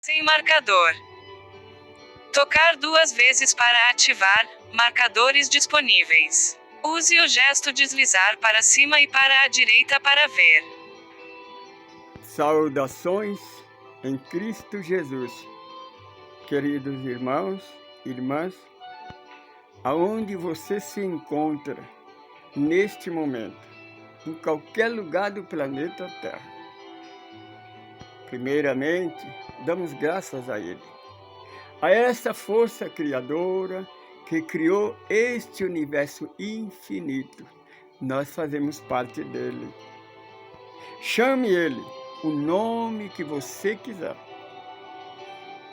Sem marcador. Tocar 2 vezes para ativar marcadores disponíveis. Use o gesto deslizar para cima e para a direita para ver. Saudações em Cristo Jesus. Queridos irmãos, irmãs, aonde você se encontra neste momento, em qualquer lugar do planeta Terra. Primeiramente, damos graças a Ele, a essa força criadora que criou este universo infinito. Nós fazemos parte dele. Chame Ele o nome que você quiser.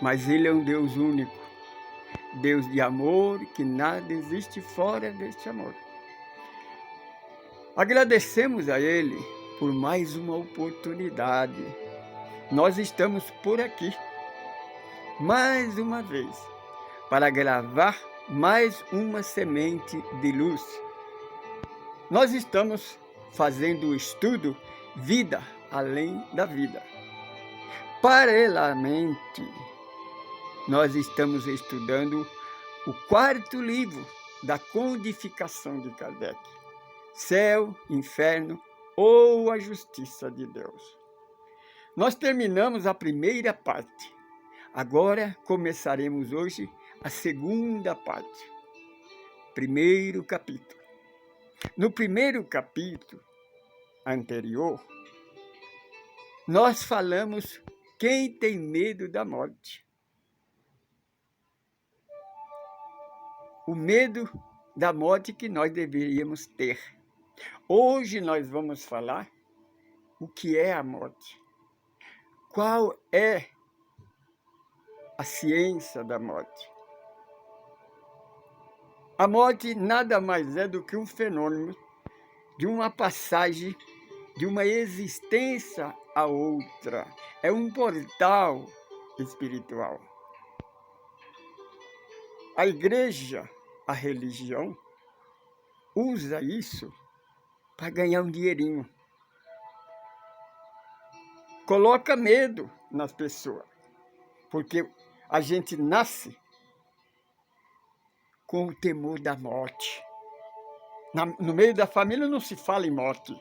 Mas Ele é um Deus único, Deus de amor, que nada existe fora deste amor. Agradecemos a Ele por mais uma oportunidade. Nós estamos por aqui, mais uma vez, para gravar mais uma semente de luz. Nós estamos fazendo o estudo Vida Além da Vida. Paralelamente, nós estamos estudando o 4º livro da codificação de Kardec, Céu, Inferno ou a Justiça de Deus. Nós terminamos a primeira parte. Agora começaremos hoje a segunda parte, 1º capítulo. No 1º capítulo anterior, nós falamos quem tem medo da morte. O medo da morte que nós deveríamos ter. Hoje nós vamos falar o que é a morte. Qual é a ciência da morte? A morte nada mais é do que um fenômeno de uma passagem de uma existência a outra. É um portal espiritual. A igreja, a religião, usa isso para ganhar um dinheirinho. Coloca medo nas pessoas, porque a gente nasce com o temor da morte. No meio da família não se fala em morte.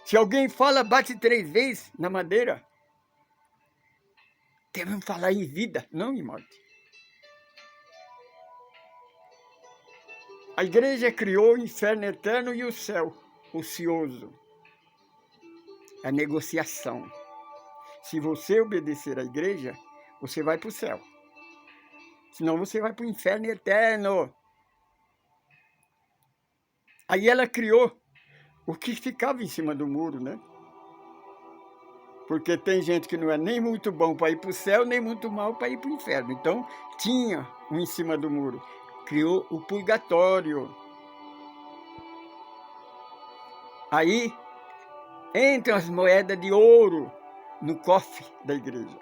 Se alguém fala, bate 3 vezes na madeira. Devemos falar em vida, não em morte. A igreja criou o inferno eterno e o céu ocioso. A negociação. Se você obedecer à igreja, você vai para o céu. Senão você vai para o inferno eterno. Aí ela criou o que ficava em cima do muro, né? Porque tem gente que não é nem muito bom para ir para o céu, nem muito mal para ir para o inferno. Então, tinha um em cima do muro. Criou o purgatório. Aí, entram as moedas de ouro no cofre da igreja.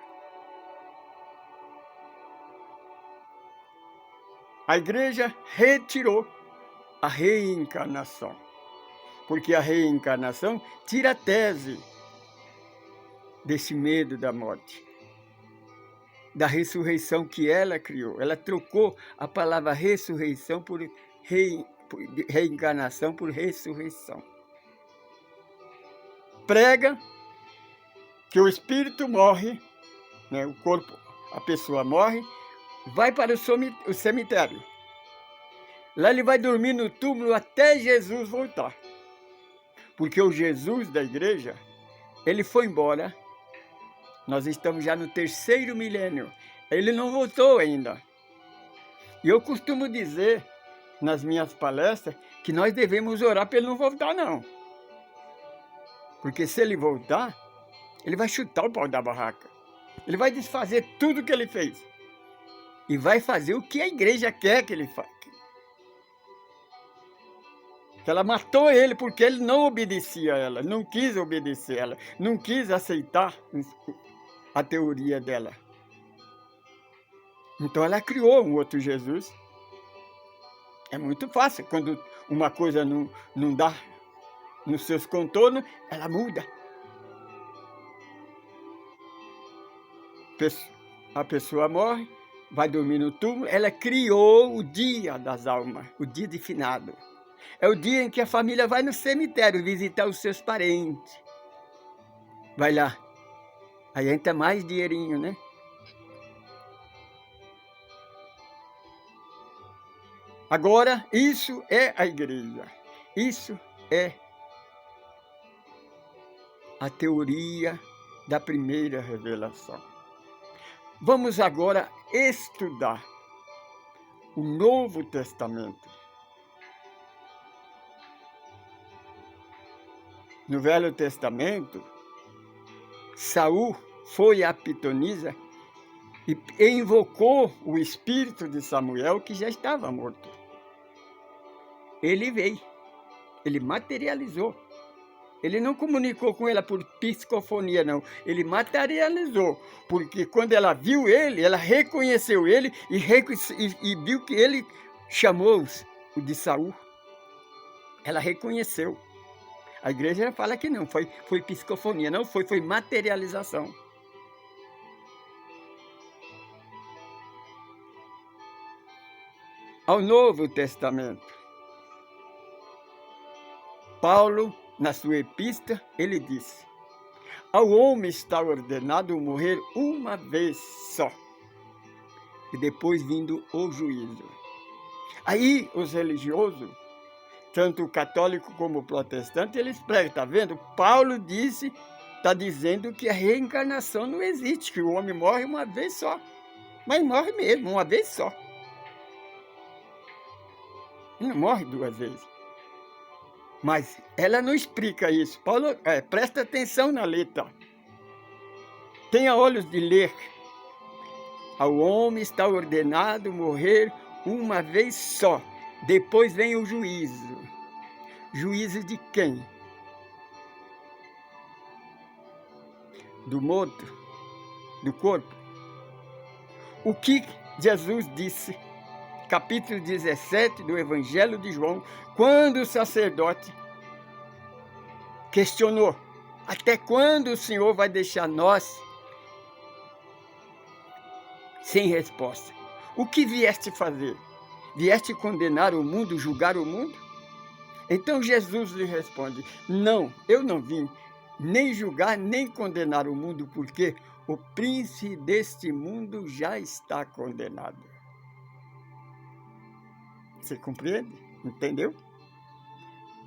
A igreja retirou a reencarnação, porque a reencarnação tira a tese desse medo da morte, da ressurreição que ela criou. Ela trocou a palavra ressurreição por reencarnação por ressurreição. Prega que o espírito morre, né, o corpo, a pessoa morre, vai para o cemitério. Lá ele vai dormir no túmulo até Jesus voltar. Porque o Jesus da igreja, ele foi embora. Nós estamos já no 3º milênio. Ele não voltou ainda. E eu costumo dizer nas minhas palestras que nós devemos orar para ele não voltar, não. Porque se ele voltar, ele vai chutar o pau da barraca. Ele vai desfazer tudo que ele fez. E vai fazer o que a igreja quer que ele faça. Que ela matou ele porque ele não obedecia a ela, não quis obedecer a ela, não quis aceitar a teoria dela. Então ela criou um outro Jesus. É muito fácil, quando uma coisa não dá nos seus contornos, ela muda. a pessoa morre, vai dormir no túmulo, ela criou o dia das almas, o dia de finado. É o dia em que a família vai no cemitério visitar os seus parentes. Vai lá. Aí entra mais dinheirinho, né? Agora, isso é a igreja. Isso é a teoria da primeira revelação. Vamos agora estudar o Novo Testamento. No Velho Testamento, Saul foi a pitonisa e invocou o espírito de Samuel, que já estava morto. Ele veio, ele materializou. Ele não comunicou com ela por psicofonia, não. Ele materializou, porque quando ela viu ele, ela reconheceu ele e viu que ele chamou o de Saul. Ela reconheceu. A igreja fala que não, foi psicofonia, não foi materialização. Ao Novo Testamento, Paulo, na sua epístola, ele disse: ao homem está ordenado morrer uma vez só, e depois vindo o juízo. Aí os religiosos, tanto o católico como o protestante, eles pregam, está vendo? Paulo disse, está dizendo que a reencarnação não existe, que o homem morre uma vez só. Mas morre mesmo, uma vez só. Não morre duas vezes. Mas ela não explica isso. Paulo, presta atenção na letra. Tenha olhos de ler. Ao homem está ordenado morrer uma vez só. Depois vem o juízo. Juízo de quem? Do morto? Do corpo? O que Jesus disse, capítulo 17 do Evangelho de João, quando o sacerdote questionou: até quando o Senhor vai deixar nós sem resposta? O que vieste fazer? Vieste condenar o mundo, julgar o mundo? Então Jesus lhe responde: não, eu não vim nem julgar, nem condenar o mundo, porque o príncipe deste mundo já está condenado. Você compreende? Entendeu?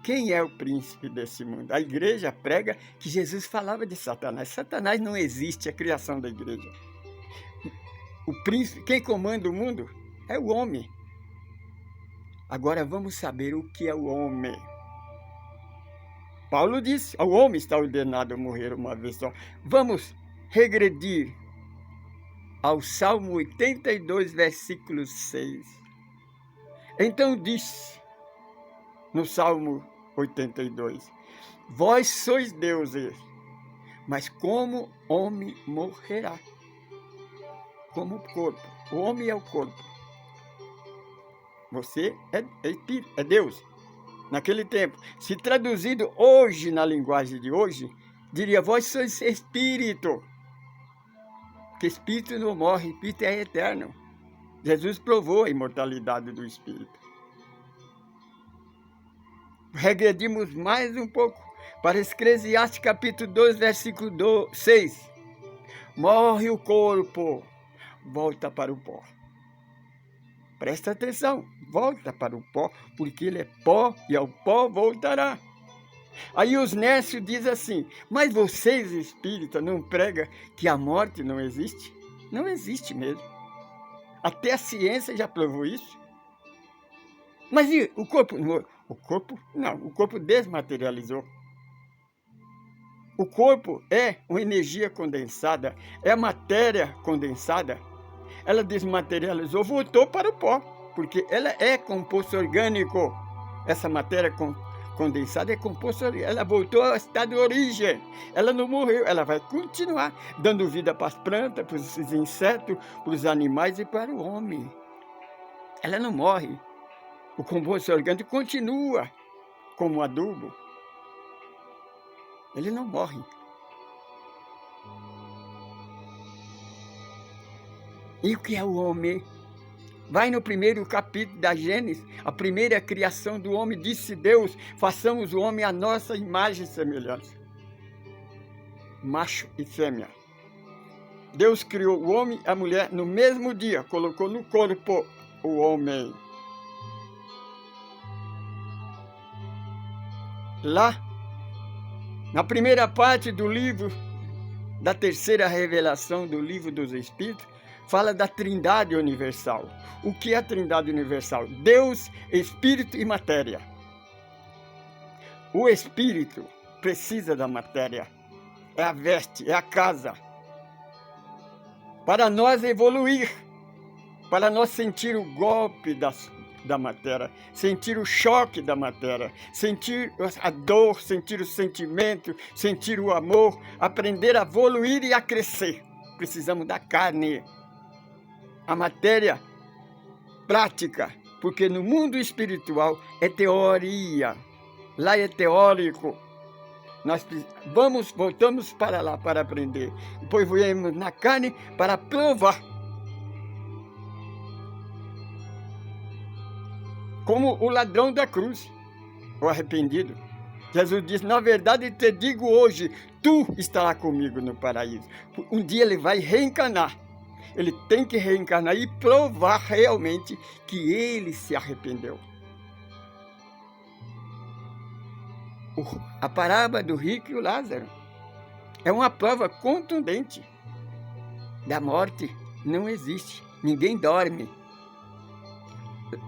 Quem é o príncipe desse mundo? A igreja prega que Jesus falava de Satanás. Satanás não existe, é a criação da igreja. O príncipe, quem comanda o mundo é o homem. Agora vamos saber o que é o homem. Paulo disse: ao homem está ordenado a morrer uma vez só. Vamos regredir ao Salmo 82, versículo 6. Então disse, no Salmo 82, vós sois deuses, mas como homem morrerá. Como corpo. O homem é o corpo. Você é espírito, é Deus. Naquele tempo, se traduzido hoje na linguagem de hoje, diria: vós sois espírito. Porque espírito não morre, espírito é eterno. Jesus provou a imortalidade do espírito. Regredimos mais um pouco para Eclesiastes capítulo 2, versículo 6. Morre o corpo, volta para o pó. Presta atenção, volta para o pó, porque ele é pó e ao pó voltará. Aí os nécios dizem assim: mas vocês espíritas não pregam que a morte não existe? Não existe mesmo. Até a ciência já provou isso. Mas e o corpo? O corpo não, o corpo desmaterializou. O corpo é uma energia condensada, é a matéria condensada. Ela desmaterializou, voltou para o pó, porque ela é composto orgânico. Essa matéria condensada é composto orgânico. Ela voltou ao estado de origem. Ela não morreu, ela vai continuar dando vida para as plantas, para os insetos, para os animais e para o homem. Ela não morre. O composto orgânico continua como adubo. Ele não morre. E o que é o homem? Vai no primeiro capítulo da Gênesis, a primeira criação do homem, disse Deus, façamos o homem à nossa imagem e semelhança. Macho e fêmea. Deus criou o homem e a mulher no mesmo dia, colocou no corpo o homem. Lá, na primeira parte do livro, da terceira revelação do livro dos Espíritos, fala da Trindade Universal. O que é a Trindade Universal? Deus, Espírito e matéria. O Espírito precisa da matéria. É a veste, é a casa. Para nós evoluir, para nós sentir o golpe da matéria, sentir o choque da matéria, sentir a dor, sentir o sentimento, sentir o amor, aprender a evoluir e a crescer. Precisamos da carne, a matéria prática, porque no mundo espiritual é teoria, lá é teórico. Nós voltamos para lá para aprender. Depois viemos na carne para provar. Como o ladrão da cruz, o arrependido. Jesus disse, na verdade te digo hoje, tu estarás comigo no paraíso. Um dia ele vai reencarnar. Ele tem que reencarnar e provar realmente que ele se arrependeu. A parábola do rico e o Lázaro é uma prova contundente da morte. Não existe, ninguém dorme.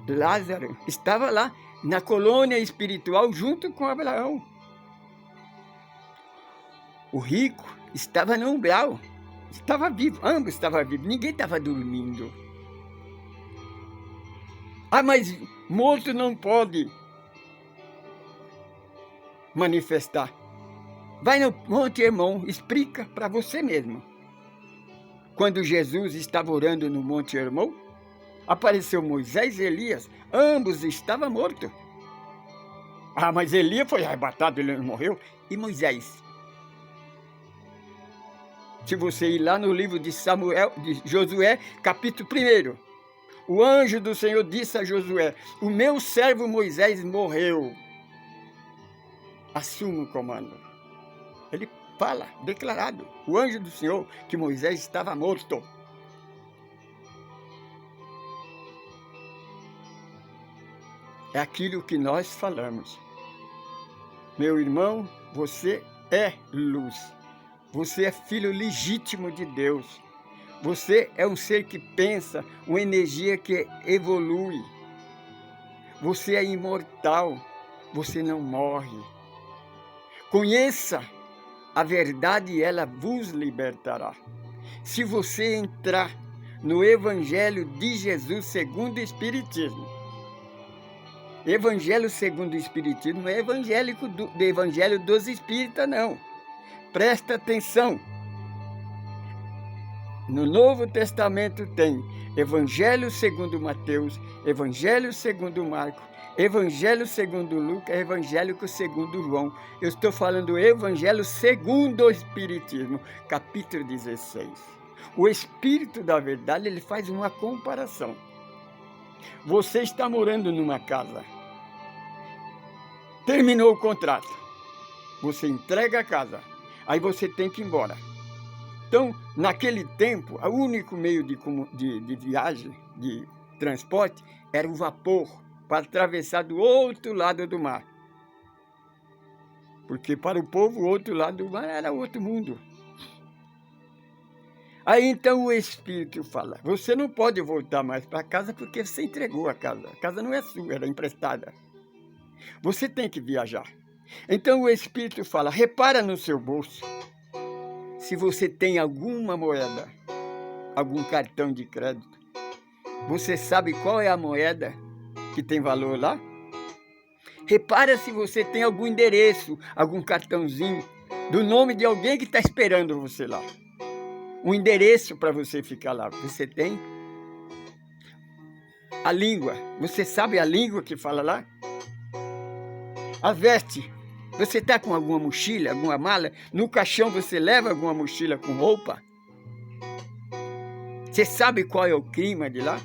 Lázaro estava lá na colônia espiritual junto com Abraão. O rico estava no umbral, estava vivo, ambos estavam vivos, ninguém estava dormindo. Ah, mas morto não pode manifestar. Vai no Monte Hermon, explica para você mesmo. Quando Jesus estava orando no Monte Hermon, apareceu Moisés e Elias, ambos estavam mortos. Ah, mas Elias foi arrebatado, ele não morreu. E Moisés? Se você ir lá no livro de Josué, capítulo 1, o anjo do Senhor disse a Josué, o meu servo Moisés morreu. Assuma o comando. Ele fala, declarado, o anjo do Senhor, que Moisés estava morto. É aquilo que nós falamos. Meu irmão, você é luz. Você é filho legítimo de Deus. Você é um ser que pensa, uma energia que evolui. Você é imortal. Você não morre. Conheça a verdade e ela vos libertará. Se você entrar no Evangelho de Jesus segundo o Espiritismo, Evangelho segundo o Espiritismo não é evangélico do Evangelho dos Espíritas, não. Presta atenção. No Novo Testamento tem Evangelho segundo Mateus, Evangelho segundo Marcos, Evangelho segundo Lucas, Evangelho segundo João. Eu estou falando do Evangelho segundo o Espiritismo, capítulo 16. O Espírito da Verdade, ele faz uma comparação. Você está morando numa casa. Terminou o contrato. Você entrega a casa. Aí você tem que ir embora. Então, naquele tempo, o único meio de viagem, de transporte, era o vapor, para atravessar do outro lado do mar. Porque para o povo, o outro lado do mar era outro mundo. Aí então o Espírito fala, você não pode voltar mais para casa porque você entregou a casa. A casa não é sua, era emprestada. Você tem que viajar. Então o Espírito fala, repara no seu bolso. Se você tem alguma moeda, algum cartão de crédito, você sabe qual é a moeda que tem valor lá? Repara se você tem algum endereço, algum cartãozinho, do nome de alguém que está esperando você lá. Um endereço para você ficar lá. Você tem? A língua. Você sabe a língua que fala lá? A veste. Você está com alguma mochila, alguma mala? No caixão você leva alguma mochila com roupa? Você sabe qual é o clima de lá?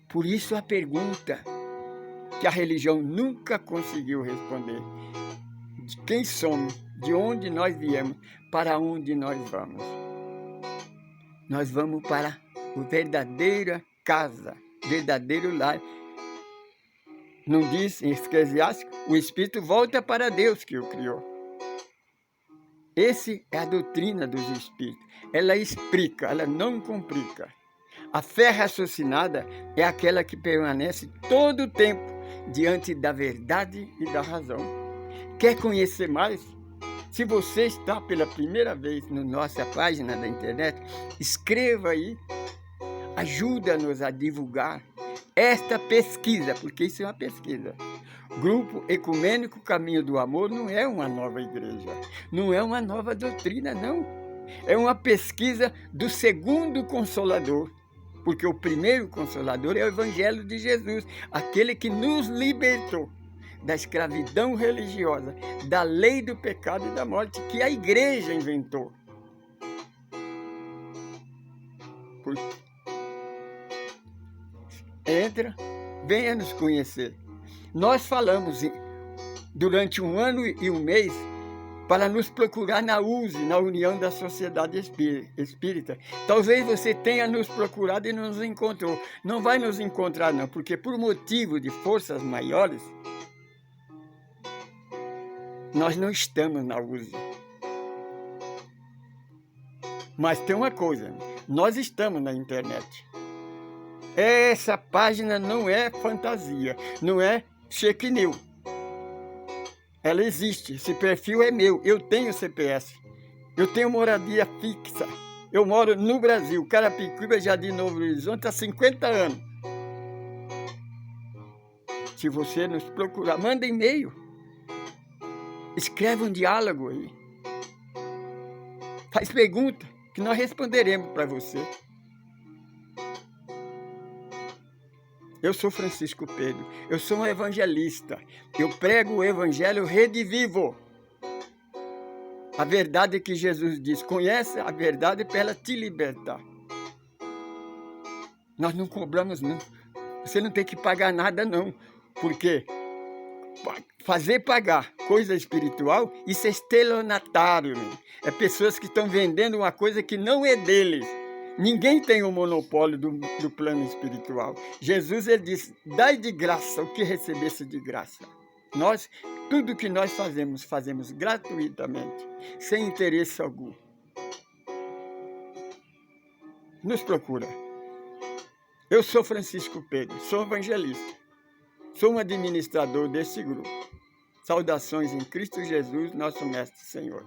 Por isso a pergunta que a religião nunca conseguiu responder. De quem somos, de onde nós viemos, para onde nós vamos. Nós vamos para a verdadeira casa, verdadeiro lar. Não diz em Eclesiástico, o Espírito volta para Deus que o criou. Essa é a doutrina dos Espíritos. Ela explica, ela não complica. A fé raciocinada é aquela que permanece todo o tempo diante da verdade e da razão. Quer conhecer mais? Se você está pela primeira vez na nossa página da internet, escreva aí, ajuda-nos a divulgar esta pesquisa, porque isso é uma pesquisa. Grupo Ecumênico Caminho do Amor não é uma nova igreja, não é uma nova doutrina, não. É uma pesquisa do segundo Consolador, porque o primeiro Consolador é o Evangelho de Jesus, aquele que nos libertou da escravidão religiosa, da lei do pecado e da morte, que a igreja inventou. Entra, venha nos conhecer. Nós falamos durante 1 ano e 1 mês para nos procurar na USE, na União da Sociedade Espírita. Talvez você tenha nos procurado e não nos encontrou. Não vai nos encontrar não, porque por motivo de forças maiores, nós não estamos na USE. Mas tem uma coisa, nós estamos na internet. Essa página não é fantasia, não é fake news. Ela existe, esse perfil é meu, eu tenho CPS, eu tenho moradia fixa, eu moro no Brasil, Carapicuíba, Jardim Novo Horizonte, há 50 anos. Se você nos procurar, manda e-mail, escreve um diálogo aí, faz pergunta que nós responderemos para você. Eu sou Francisco Pedro, eu sou um evangelista, eu prego o evangelho redivivo. A verdade que Jesus diz, conhece a verdade para ela te libertar. Nós não cobramos não, você não tem que pagar nada não, porque fazer pagar coisa espiritual, isso é estelionatário, é pessoas que estão vendendo uma coisa que não é deles. Ninguém tem o monopólio do plano espiritual. Jesus, ele disse, dai de graça o que recebesse de graça. Nós, tudo que nós fazemos gratuitamente, sem interesse algum. Nos procura. Eu sou Francisco Pedro, sou evangelista. Sou um administrador desse grupo. Saudações em Cristo Jesus, nosso Mestre Senhor.